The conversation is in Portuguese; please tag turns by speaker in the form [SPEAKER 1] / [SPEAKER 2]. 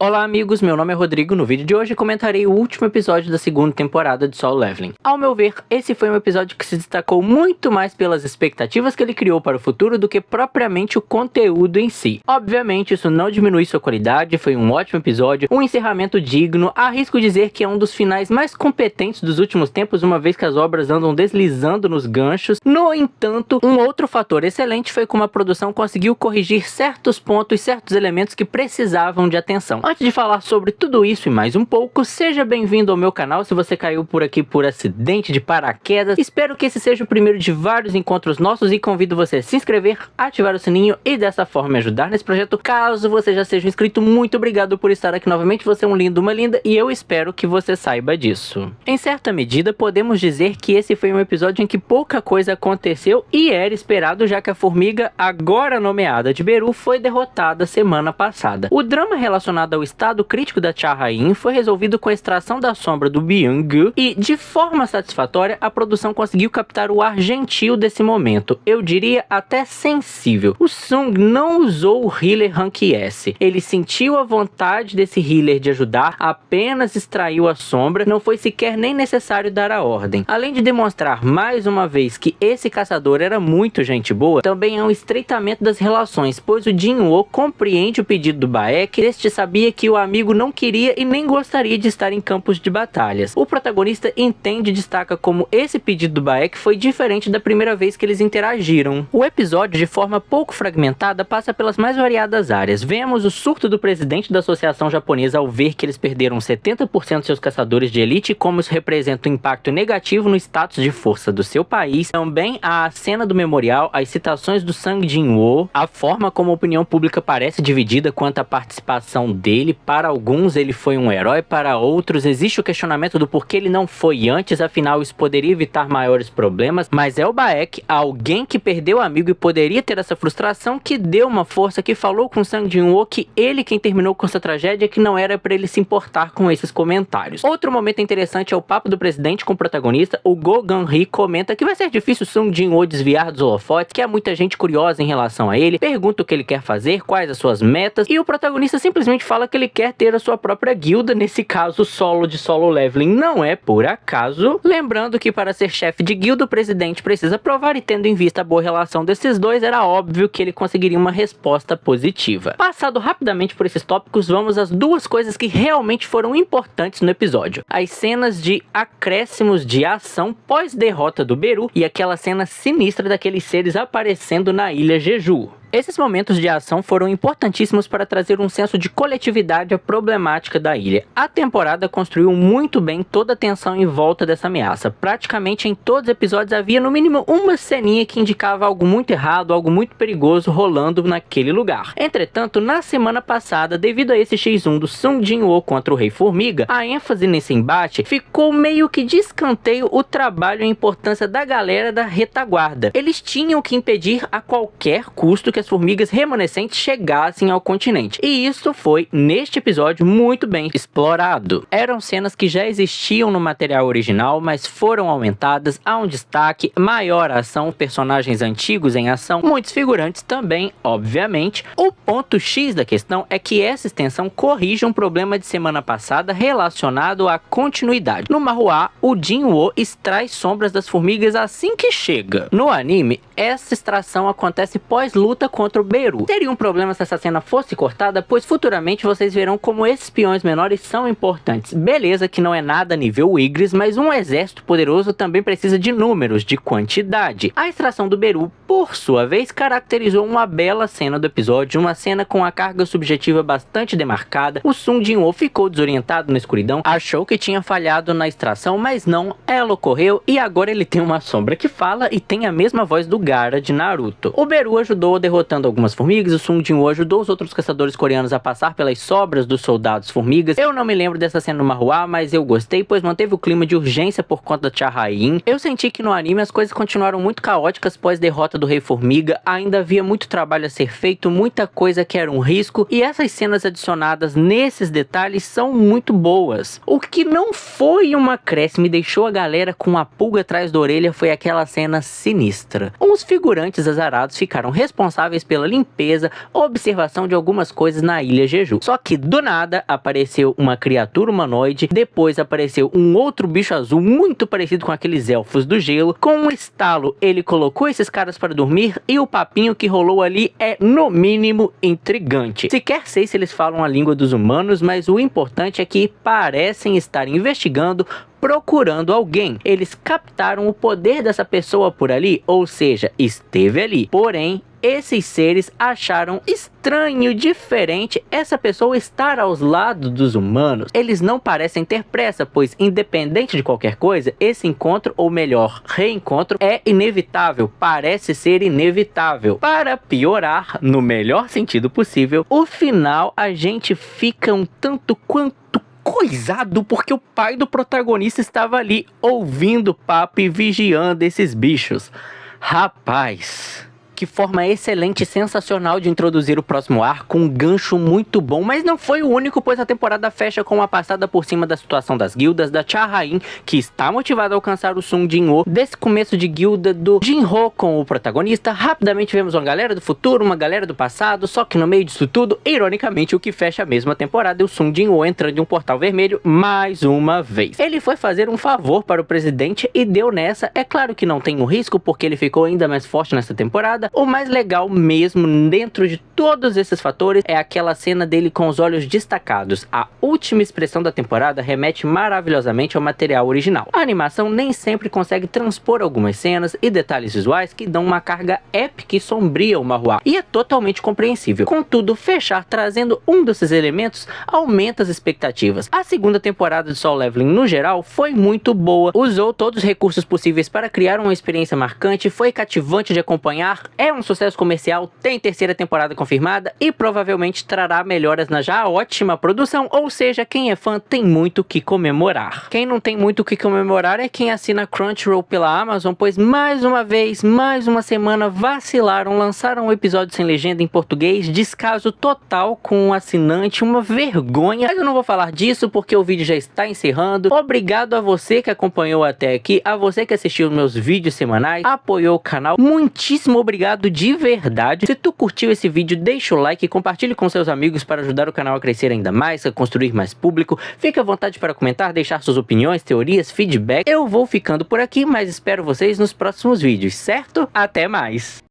[SPEAKER 1] Olá amigos, meu nome é Rodrigo. No vídeo de hoje comentarei o último episódio da segunda temporada de Solo Leveling. Ao meu ver, esse foi um episódio que se destacou muito mais pelas expectativas que ele criou para o futuro do que propriamente o conteúdo em si. Obviamente isso não diminui sua qualidade, foi um ótimo episódio, um encerramento digno, arrisco dizer que é um dos finais mais competentes dos últimos tempos, uma vez que as obras andam deslizando nos ganchos. No entanto, um outro fator excelente foi como a produção conseguiu corrigir certos pontos, certos elementos que precisavam de atenção. Antes de falar sobre tudo isso e mais um pouco, seja bem-vindo ao meu canal. Se você caiu por aqui por acidente de paraquedas, espero que esse seja o primeiro de vários encontros nossos e convido você a se inscrever, ativar o sininho e dessa forma me ajudar nesse projeto. Caso você já seja inscrito, muito obrigado por estar aqui novamente. Você é um lindo, uma linda e eu espero que você saiba disso. Em certa medida, podemos dizer que esse foi um episódio em que pouca coisa aconteceu e era esperado, já que a formiga, agora nomeada de Beru, foi derrotada semana passada. O drama relacionado ao estado crítico da Cha-Rain foi resolvido com a extração da sombra do Byung-gu e, de forma satisfatória, a produção conseguiu captar o ar gentil desse momento, eu diria até sensível. O Sung não usou o healer Rank S, ele sentiu a vontade desse healer de ajudar, apenas extraiu a sombra, não foi sequer nem necessário dar a ordem. Além de demonstrar mais uma vez que esse caçador era muito gente boa, também é um estreitamento das relações, pois o Jin-woo compreende o pedido do Baek, este sabia que o amigo não queria e nem gostaria de estar em campos de batalhas. O protagonista entende e destaca como esse pedido do Baek foi diferente da primeira vez que eles interagiram. O episódio, de forma pouco fragmentada, passa pelas mais variadas áreas. Vemos o surto do presidente da associação japonesa ao ver que eles perderam 70% de seus caçadores de elite e como isso representa um impacto negativo no status de força do seu país. Também a cena do memorial, as citações do Sang Jin-woo, a forma como a opinião pública parece dividida quanto à participação dele. Para alguns ele foi um herói, para outros existe o questionamento do porquê ele não foi antes, afinal isso poderia evitar maiores problemas, mas é o Baek, alguém que perdeu o amigo e poderia ter essa frustração, que deu uma força, que falou com Sang Jin-woo que ele quem terminou com essa tragédia, que não era para ele se importar com esses comentários. Outro momento interessante é o papo do presidente com o protagonista. O Go Gan-hee comenta que vai ser difícil Sang Jin-woo desviar dos holofotes, que há muita gente curiosa em relação a ele, pergunta o que ele quer fazer, quais as suas metas, e o protagonista simplesmente fala que ele quer ter a sua própria guilda, nesse caso solo de Solo Leveling não é por acaso. Lembrando que para ser chefe de guilda o presidente precisa provar, e tendo em vista a boa relação desses dois, era óbvio que ele conseguiria uma resposta positiva. Passado rapidamente por esses tópicos, vamos às duas coisas que realmente foram importantes no episódio: as cenas de acréscimos de ação pós derrota do Beru e aquela cena sinistra daqueles seres aparecendo na ilha Jeju. Esses momentos de ação foram importantíssimos para trazer um senso de coletividade à problemática da ilha. A temporada construiu muito bem toda a tensão em volta dessa ameaça. Praticamente em todos os episódios havia no mínimo uma ceninha que indicava algo muito errado, algo muito perigoso rolando naquele lugar. Entretanto, na semana passada, devido a esse X1 do Sung Jin-woo contra o Rei Formiga, a ênfase nesse embate ficou meio que de escanteio o trabalho e a importância da galera da retaguarda. Eles tinham que impedir a qualquer custo que as formigas remanescentes chegassem ao continente. E isso foi, neste episódio, muito bem explorado. Eram cenas que já existiam no material original, mas foram aumentadas, há um destaque, maior ação, personagens antigos em ação, muitos figurantes também, obviamente. O ponto X da questão é que essa extensão corrige um problema de semana passada relacionado à continuidade. No Manhwa, o Jin-woo extrai sombras das formigas assim que chega. No anime, essa extração acontece pós-luta contra o Beru. Seria um problema se essa cena fosse cortada, pois futuramente vocês verão como esses peões menores são importantes. Beleza que não é nada nível Igris, mas um exército poderoso também precisa de números, de quantidade. A extração do Beru, por sua vez, caracterizou uma bela cena do episódio, uma cena com a carga subjetiva bastante demarcada. O Sung Jin-woo ficou desorientado na escuridão, achou que tinha falhado na extração, mas não, ela ocorreu e agora ele tem uma sombra que fala e tem a mesma voz do Gaara de Naruto. O Beru ajudou derrotando algumas formigas, o Sung Jin-woo ajudou os outros caçadores coreanos a passar pelas sobras dos soldados formigas. Eu não me lembro dessa cena no Manhwa, mas eu gostei, pois manteve o clima de urgência por conta da Cha-Rain. Eu senti que no anime as coisas continuaram muito caóticas pós derrota do Rei Formiga, ainda havia muito trabalho a ser feito, muita coisa que era um risco, e essas cenas adicionadas nesses detalhes são muito boas. O que não foi uma acréscimo e deixou a galera com a pulga atrás da orelha foi aquela cena sinistra. Uns figurantes azarados ficaram responsáveis responsáveis pela limpeza, observação de algumas coisas na ilha Jeju. Só que do nada apareceu uma criatura humanoide, depois apareceu um outro bicho azul muito parecido com aqueles elfos do gelo. Com um estalo ele colocou esses caras para dormir e o papinho que rolou ali é no mínimo intrigante. Sequer sei se eles falam a língua dos humanos, mas o importante é que parecem estar investigando, procurando alguém. Eles captaram o poder dessa pessoa por ali, ou seja, esteve ali. Porém, esses seres acharam estranho, diferente essa pessoa estar aos lados dos humanos. Eles não parecem ter pressa, pois independente de qualquer coisa, esse encontro, ou melhor, reencontro, é inevitável, parece ser inevitável. Para piorar, no melhor sentido possível, o final a gente fica um tanto quanto coisado porque o pai do protagonista estava ali ouvindo o papo e vigiando esses bichos. Rapaz, que forma excelente e sensacional de introduzir o próximo arco, um gancho muito bom, mas não foi o único, pois a temporada fecha com uma passada por cima da situação das guildas, da Cha-Rain, que está motivada a alcançar o Sung Jin-woo, desse começo de guilda do Jin-ho com o protagonista. Rapidamente vemos uma galera do futuro, uma galera do passado, só que no meio disso tudo, ironicamente, o que fecha a mesma temporada é o Sung Jin-woo entrando em um portal vermelho mais uma vez. Ele foi fazer um favor para o presidente e deu nessa. É claro que não tem um risco, porque ele ficou ainda mais forte nessa temporada. O mais legal mesmo dentro de todos esses fatores é aquela cena dele com os olhos destacados. A última expressão da temporada remete maravilhosamente ao material original. A animação nem sempre consegue transpor algumas cenas e detalhes visuais que dão uma carga épica e sombria ao manhwa, e é totalmente compreensível. Contudo, fechar trazendo um desses elementos aumenta as expectativas. A segunda temporada de Solo Leveling no geral foi muito boa, usou todos os recursos possíveis para criar uma experiência marcante, foi cativante de acompanhar, é um sucesso comercial, tem terceira temporada confirmada e provavelmente trará melhoras na já ótima produção, ou seja, quem é fã tem muito o que comemorar. Quem não tem muito o que comemorar é quem assina Crunchyroll pela Amazon, pois mais uma vez, mais uma semana vacilaram, lançaram um episódio sem legenda em português, descaso total com o assinante, uma vergonha. Mas eu não vou falar disso porque o vídeo já está encerrando. Obrigado a você que acompanhou até aqui, a você que assistiu meus vídeos semanais, apoiou o canal, muitíssimo obrigado de verdade. Se tu curtiu esse vídeo, deixa o like e compartilhe com seus amigos para ajudar o canal a crescer ainda mais, a construir mais público. Fique à vontade para comentar, deixar suas opiniões, teorias, feedback. Eu vou ficando por aqui, mas espero vocês nos próximos vídeos, certo? Até mais!